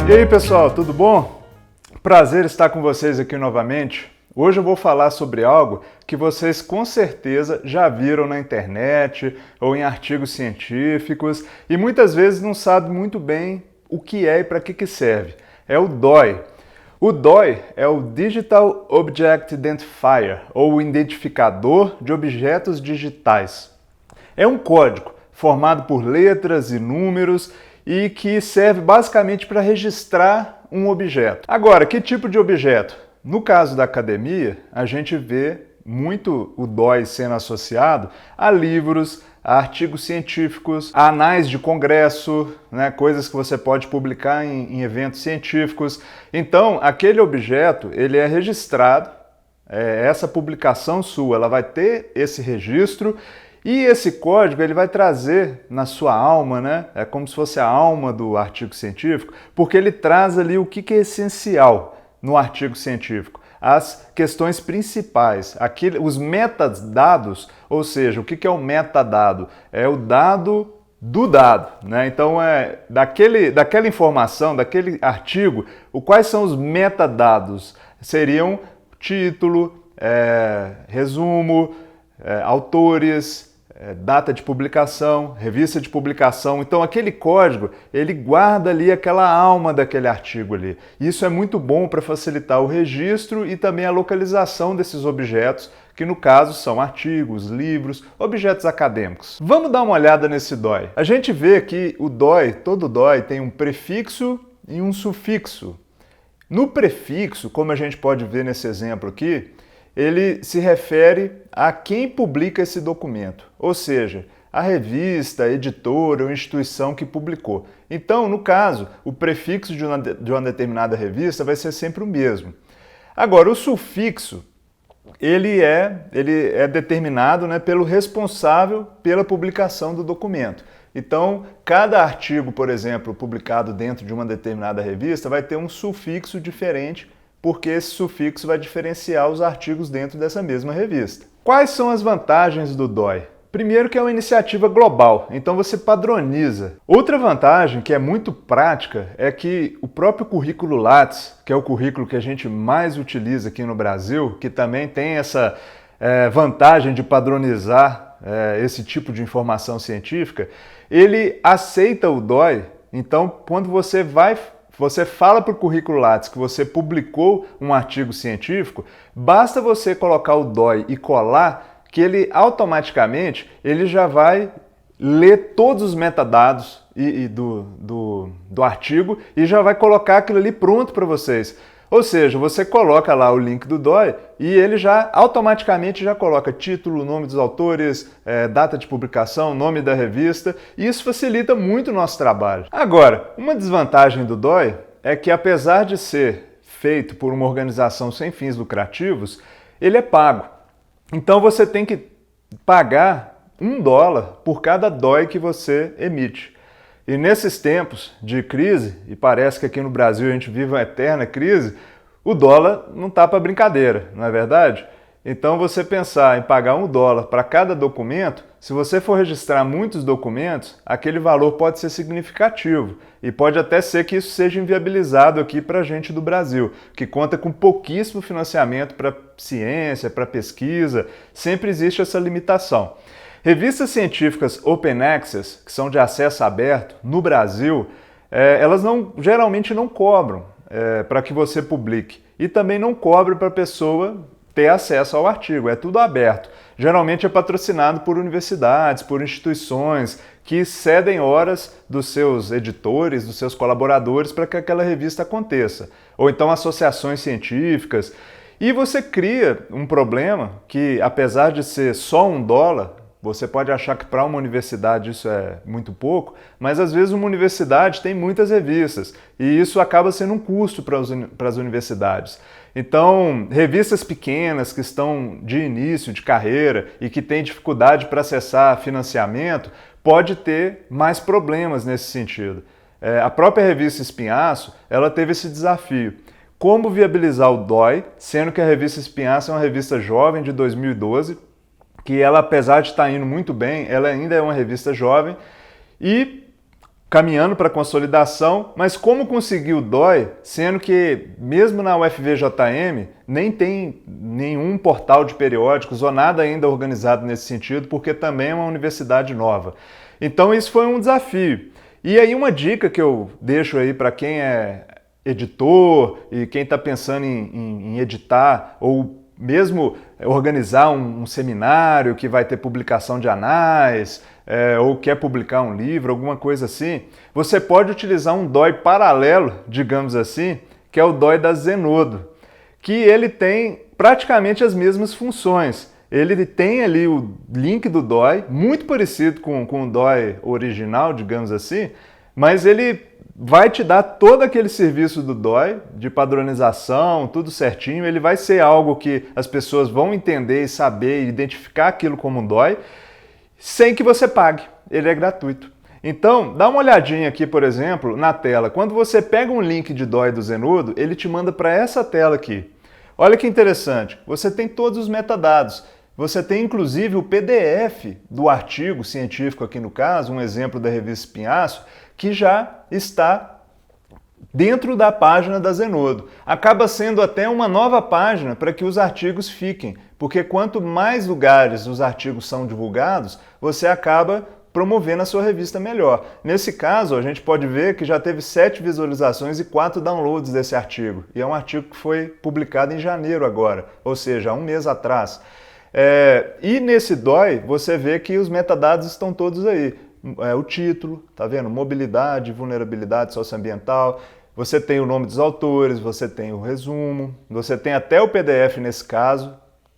E aí pessoal, tudo bom? Prazer estar com vocês aqui novamente. Hoje eu vou falar sobre algo que vocês com certeza já viram na internet ou em artigos científicos e muitas vezes não sabem muito bem o que é e para que serve. É o DOI. O DOI é o Digital Object Identifier, ou identificador de objetos digitais. É um código formado por letras e números e que serve basicamente para registrar um objeto. Agora, que tipo de objeto? No caso da academia, a gente vê muito o DOI sendo associado a livros, a artigos científicos, a anais de congresso, né, coisas que você pode publicar em eventos científicos. Então, aquele objeto ele é registrado, essa publicação sua ela vai ter esse registro. E esse código ele vai trazer na sua alma, né? É como se fosse a alma do artigo científico, porque ele traz ali o que é essencial no artigo científico, as questões principais, os metadados, ou seja, o que é o metadado? É o dado do dado, né? Então daquela informação, daquele artigo, quais são os metadados? Seriam título, resumo, autores, data de publicação, revista de publicação. Então aquele código, ele guarda ali aquela alma daquele artigo ali. Isso é muito bom para facilitar o registro e também a localização desses objetos, que no caso são artigos, livros, objetos acadêmicos. Vamos dar uma olhada nesse DOI. A gente vê que o DOI, todo DOI tem um prefixo e um sufixo. No prefixo, como a gente pode ver nesse exemplo aqui, ele se refere a quem publica esse documento, ou seja, a revista, a editora ou instituição que publicou. Então, no caso, o prefixo de uma determinada revista vai ser sempre o mesmo. Agora, o sufixo, ele é determinado, né, pelo responsável pela publicação do documento. Então, cada artigo, por exemplo, publicado dentro de uma determinada revista vai ter um sufixo diferente, porque esse sufixo vai diferenciar os artigos dentro dessa mesma revista. Quais são as vantagens do DOI? Primeiro que é uma iniciativa global, então você padroniza. Outra vantagem, que é muito prática, é que o próprio currículo Lattes, que é o currículo que a gente mais utiliza aqui no Brasil, que também tem essa vantagem de padronizar esse tipo de informação científica, ele aceita o DOI. Então, quando você fala para o currículo Lattes que você publicou um artigo científico, basta você colocar o DOI e colar que ele automaticamente já vai ler todos os metadados do artigo e já vai colocar aquilo ali pronto para vocês. Ou seja, você coloca lá o link do DOI e ele já automaticamente já coloca título, nome dos autores, data de publicação, nome da revista, e isso facilita muito o nosso trabalho. Agora, uma desvantagem do DOI é que, apesar de ser feito por uma organização sem fins lucrativos, ele é pago. Então você tem que pagar $1 por cada DOI que você emite. E nesses tempos de crise, e parece que aqui no Brasil a gente vive uma eterna crise, o dólar não está para brincadeira, não é verdade? Então você pensar em pagar $1 para cada documento, se você for registrar muitos documentos, aquele valor pode ser significativo e pode até ser que isso seja inviabilizado aqui para a gente do Brasil, que conta com pouquíssimo financiamento para ciência, para pesquisa, sempre existe essa limitação. Revistas científicas Open Access, que são de acesso aberto no Brasil, elas geralmente não cobram para que você publique e também não cobram para a pessoa ter acesso ao artigo, é tudo aberto. Geralmente é patrocinado por universidades, por instituições que cedem horas dos seus editores, dos seus colaboradores para que aquela revista aconteça, ou então associações científicas. E você cria um problema que, apesar de ser só $1, você pode achar que para uma universidade isso é muito pouco, mas às vezes uma universidade tem muitas revistas e isso acaba sendo um custo para as universidades. Então, revistas pequenas que estão de início de carreira e que têm dificuldade para acessar financiamento, pode ter mais problemas nesse sentido. A própria revista Espinhaço, ela teve esse desafio. Como viabilizar o DOI, sendo que a revista Espinhaço é uma revista jovem de 2012, que ela, apesar de estar indo muito bem, ela ainda é uma revista jovem e caminhando para consolidação, mas como conseguir o DOI, sendo que mesmo na UFVJM nem tem nenhum portal de periódicos ou nada ainda organizado nesse sentido, porque também é uma universidade nova. Então isso foi um desafio. E aí uma dica que eu deixo aí para quem é editor e quem está pensando em editar ou mesmo organizar um seminário que vai ter publicação de anais, ou quer publicar um livro, alguma coisa assim, você pode utilizar um DOI paralelo, digamos assim, que é o DOI da Zenodo, que ele tem praticamente as mesmas funções. Ele tem ali o link do DOI, muito parecido com o DOI original, digamos assim, mas ele vai te dar todo aquele serviço do DOI, de padronização, tudo certinho. Ele vai ser algo que as pessoas vão entender e saber e identificar aquilo como um DOI, sem que você pague. Ele é gratuito. Então, dá uma olhadinha aqui, por exemplo, na tela. Quando você pega um link de DOI do Zenodo, ele te manda para essa tela aqui. Olha que interessante, você tem todos os metadados. Você tem inclusive o PDF do artigo científico aqui no caso, um exemplo da revista Espinhaço, que já está dentro da página da Zenodo. Acaba sendo até uma nova página para que os artigos fiquem, porque quanto mais lugares os artigos são divulgados, você acaba promovendo a sua revista melhor. Nesse caso, a gente pode ver que já teve 7 visualizações e 4 downloads desse artigo. E é um artigo que foi publicado em janeiro agora, ou seja, há um mês atrás. E nesse DOI, você vê que os metadados estão todos aí. O título, tá vendo? Mobilidade, vulnerabilidade socioambiental. Você tem o nome dos autores, você tem o resumo, você tem até o PDF nesse caso.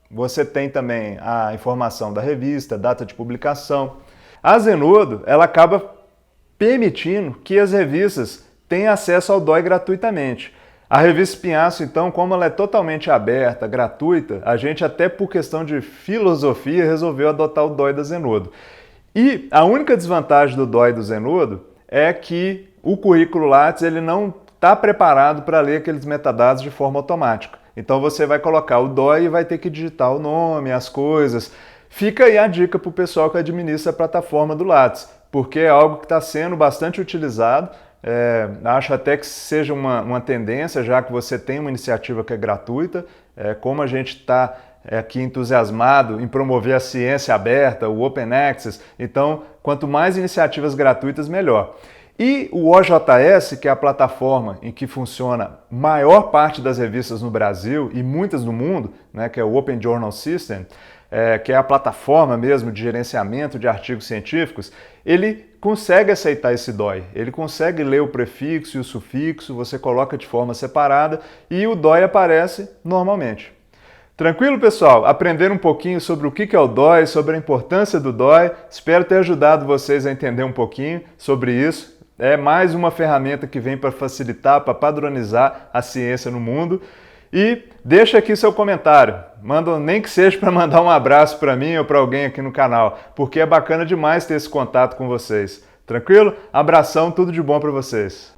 Você tem também a informação da revista, data de publicação. A Zenodo, ela acaba permitindo que as revistas tenham acesso ao DOI gratuitamente. A revista Espinhaço, então, como ela é totalmente aberta, gratuita, a gente até por questão de filosofia resolveu adotar o DOI da Zenodo. E a única desvantagem do DOI do Zenodo é que o currículo Lattes ele não está preparado para ler aqueles metadados de forma automática. Então você vai colocar o DOI e vai ter que digitar o nome, as coisas. Fica aí a dica para o pessoal que administra a plataforma do Lattes, porque é algo que está sendo bastante utilizado. Acho até que seja uma tendência, já que você tem uma iniciativa que é gratuita, como a gente está aqui entusiasmado em promover a ciência aberta, o Open Access, então quanto mais iniciativas gratuitas, melhor. E o OJS, que é a plataforma em que funciona a maior parte das revistas no Brasil e muitas no mundo, né, que é o Open Journal System, que é a plataforma mesmo de gerenciamento de artigos científicos, ele consegue aceitar esse DOI, ele consegue ler o prefixo e o sufixo, você coloca de forma separada e o DOI aparece normalmente. Tranquilo, pessoal? Aprender um pouquinho sobre o que é o DOI, sobre a importância do DOI. Espero ter ajudado vocês a entender um pouquinho sobre isso. É mais uma ferramenta que vem para facilitar, para padronizar a ciência no mundo. E deixa aqui seu comentário. Manda, nem que seja para mandar um abraço para mim ou para alguém aqui no canal, porque é bacana demais ter esse contato com vocês. Tranquilo? Abração, tudo de bom para vocês.